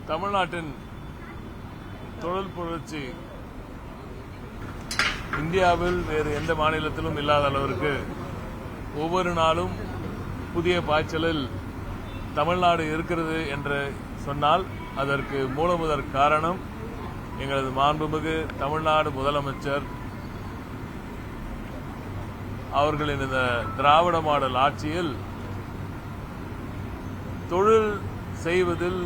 தமிழ்நாட்டின் தொழில் புரட்சி இந்தியாவில் வேறு எந்த மாநிலத்திலும் இல்லாத அளவிற்கு ஒவ்வொரு நாளும் புதிய பாய்ச்சலில் தமிழ்நாடு இருக்கிறது என்று சொன்னால் அதற்கு மூலமுதற் காரணம் எங்களது மாண்புமிகு தமிழ்நாடு முதலமைச்சர் அவர்களின் இந்த திராவிட மாடல் ஆட்சியில் தொழில் செய்வதில்,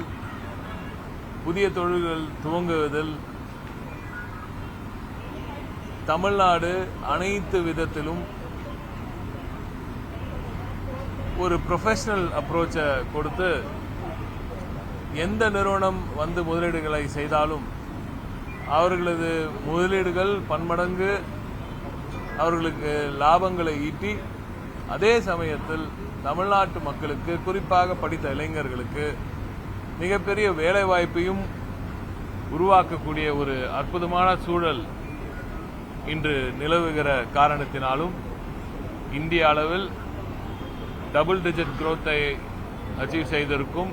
புதிய தொழில்கள் துவங்குவதில் தமிழ்நாடு அனைத்து விதத்திலும் ஒரு ப்ரொஃபஷனல் அப்ரோச்சை கொடுத்து எந்த நிறுவனம் வந்து முதலீடுகளை செய்தாலும் அவர்களது முதலீடுகள் பன்மடங்கு அவர்களுக்கு லாபங்களை ஈட்டி, அதே சமயத்தில் தமிழ்நாட்டு மக்களுக்கு, குறிப்பாக படித்த இளைஞர்களுக்கு மிகப்பெரிய வேலைவாய்ப்பையும் உருவாக்கக்கூடிய ஒரு அற்புதமான சூழல் இன்று நிலவுகிற காரணத்தினாலும் இந்திய அளவில் டபுள் டிஜிட் குரோத்தை அச்சீவ் செய்திருக்கும்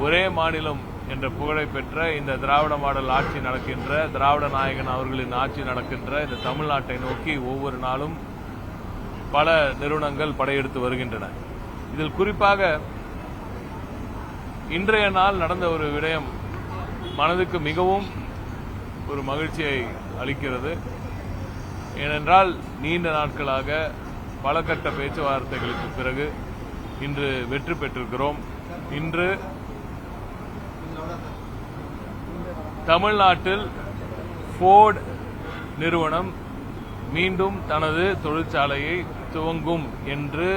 ஒரே மாநிலம் என்ற புகழை பெற்ற இந்த திராவிட மாடல் ஆட்சி நடக்கின்ற, திராவிட நாயகன் அவர்களின் ஆட்சி நடக்கின்ற இந்த தமிழ்நாட்டை நோக்கி ஒவ்வொரு நாளும் பல நிறுவனங்கள் படையெடுத்து வருகின்றன. இதில் குறிப்பாக இன்றைய நாள் நடந்த ஒரு விடயம் மனதுக்கு மிகவும் ஒரு மகிழ்ச்சியை அளிக்கிறது. ஏனென்றால் நீண்ட நாட்களாக பல கட்ட பேச்சுவார்த்தைகளுக்கு பிறகு இன்று வெற்றி பெற்றிருக்கிறோம். இன்று தமிழ்நாட்டில் ஃபோர்ட் நிறுவனம் மீண்டும் தனது தொழிற்சாலையை துவங்கும் என்று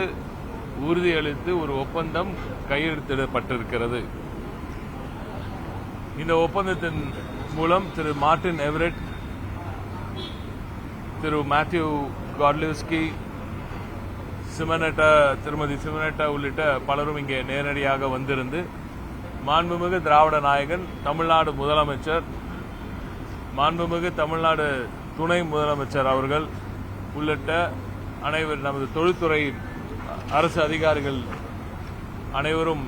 உறுதியளித்து ஒரு ஒப்பந்தம் கையெழுத்திடப்பட்டிருக்கிறது. இந்த ஒப்பந்தத்தின் மூலம் திரு மார்டின் எவரெட், திரு மேத்யூ கார்லிவ்ஸ்கி, திருமதி சிமனேட்டா உள்ளிட்ட பலரும் இங்கே நேரடியாக வந்திருந்து மாண்புமிகு திராவிட நாயகன், தமிழ்நாடு முதலமைச்சர், மாண்புமிகு தமிழ்நாடு துணை முதலமைச்சர் அவர்கள் உள்ளிட்ட அனைவரும், நமது தொழில்துறை அரசு அதிகாரிகள் அனைவரும்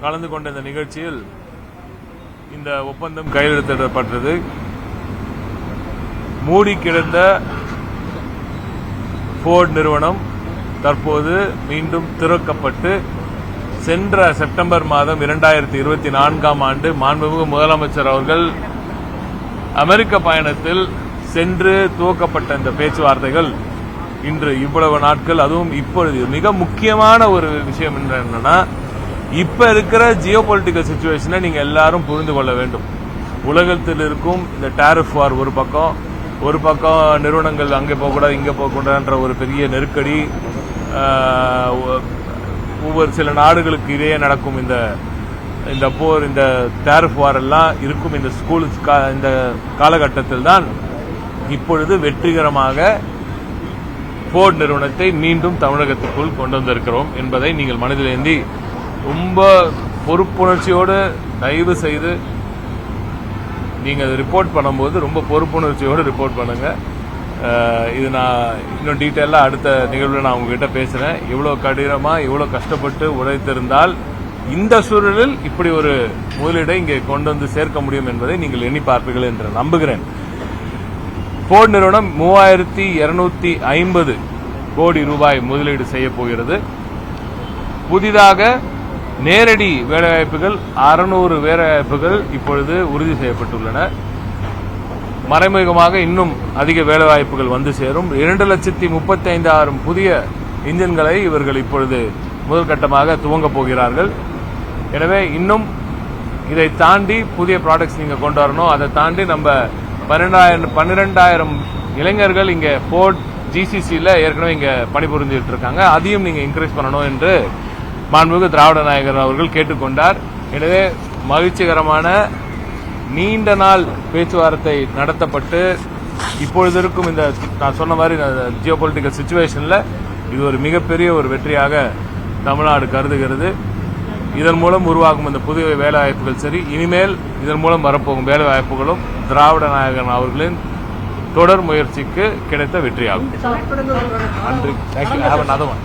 கலந்து கொண்ட இந்த நிகழ்ச்சியில் இந்த ஒப்பந்தம் கையெழுத்திடப்பட்டது. மூடி கிடந்த ஃபோர்ட் நிறுவனம் தற்போது மீண்டும் திறக்கப்பட்டு சென்ற செப்டம்பர் மாதம் 2024ஆம் ஆண்டு மாண்புமிகு முதலமைச்சர் அவர்கள் அமெரிக்க பயணத்தில் சென்று துவக்கப்பட்ட இந்த பேச்சுவார்த்தைகள் இன்று இவ்வளவு நாட்கள், அதுவும் இப்பொழுது மிக முக்கியமான ஒரு விஷயம் என்னன்னா, இப்ப இருக்கிற ஜியோ பொலிட்டிக்கல் சிச்சுவேஷனை நீங்க எல்லாரும் புரிந்து கொள்ள வேண்டும். உலகத்தில் இருக்கும் இந்த டாரிஃப் வார் ஒரு பக்கம் நிறுவனங்கள் அங்கே போகக்கூடாது இங்கே போகக்கூடாதுன்ற ஒரு பெரிய நெருக்கடி, ஒவ்வொரு சில நாடுகளுக்கு இடையே நடக்கும் இந்த போர், இந்த டாரிஃப் வார் எல்லாம் இருக்கும் இந்த இந்த காலகட்டத்தில் தான் இப்பொழுது வெற்றிகரமாக ஃபோர்ட் நிறுவனத்தை மீண்டும் தமிழகத்துக்குள் கொண்டு வந்திருக்கிறோம் என்பதை நீங்கள் மனதில் ஏந்தி ரொம்ப பொறுப்புணர்ச்சியோடு தயவு செய்து நீங்க அதை ரிப்போர்ட் பண்ணும்போது ரொம்ப பொறுப்புணர்ச்சியோடு ரிப்போர்ட் பண்ணுங்க. இது நான் இன்னும் டீட்டெயிலா அடுத்த நிகழ்வில் நான் உங்ககிட்ட பேசுறேன். இவ்வளவு கடினமா இவ்வளவு கஷ்டப்பட்டு உழைத்திருந்தால் இந்த சூழலில் இப்படி ஒரு முதலீடை இங்கே கொண்டு வந்து சேர்க்க முடியும் என்பதை நீங்கள் எண்ணி பார்ப்பீர்கள் என்று நம்புகிறேன். ஃபோர்ட் நிறுவனம் 3250 கோடி ரூபாய் முதலீடு செய்ய போகிறது. புதிதாக நேரடி வேலைவாய்ப்புகள் 600 வேலைவாய்ப்புகள் இப்பொழுது உறுதி செய்யப்பட்டுள்ளன. மறைமுகமாக இன்னும் அதிக வேலைவாய்ப்புகள் வந்து சேரும். 2,35,000 புதிய இன்ஜின்களை இவர்கள் இப்பொழுது முதல் கட்டமாக துவங்கப் போகிறார்கள். எனவே இன்னும் இதை தாண்டி புதிய ப்ராடக்ட்ஸ் நீங்க கொண்டு வரணும். அதை தாண்டி நம்ம 12,000 இளைஞர்கள் இங்க ஃபோர்ட் ஜிசிசியில் ஏற்கனவே இங்க பணிபுரிஞ்சிட்டு இருக்காங்க. அதையும் நீங்க இன்க்ரீஸ் பண்ணணும் என்று மாண்புமிகு திராவிட நாயகர் அவர்கள் கேட்டுக்கொண்டார். எனவே மகிழ்ச்சிகரமான நீண்ட நாள் பேச்சுவார்த்தை நடத்தப்பட்டு இப்பொழுது இருக்கும் இந்த நான் சொன்ன மாதிரி ஜியோ பொலிட்டிக்கல் சிச்சுவேஷன்ல இது ஒரு மிகப்பெரிய ஒரு வெற்றியாக தமிழ்நாடு கருதுகிறது. இதன் மூலம் உருவாகும் இந்த புதிய வேலைவாய்ப்புகள் சரி, இனிமேல் இதன் மூலம் வரப்போகும் வேலைவாய்ப்புகளும் திராவிட நாயகன் அவர்களின் தொடர் முயற்சிக்கு கிடைத்த வெற்றியாகும். நன்றி. தேங்க்யூ. Have another one.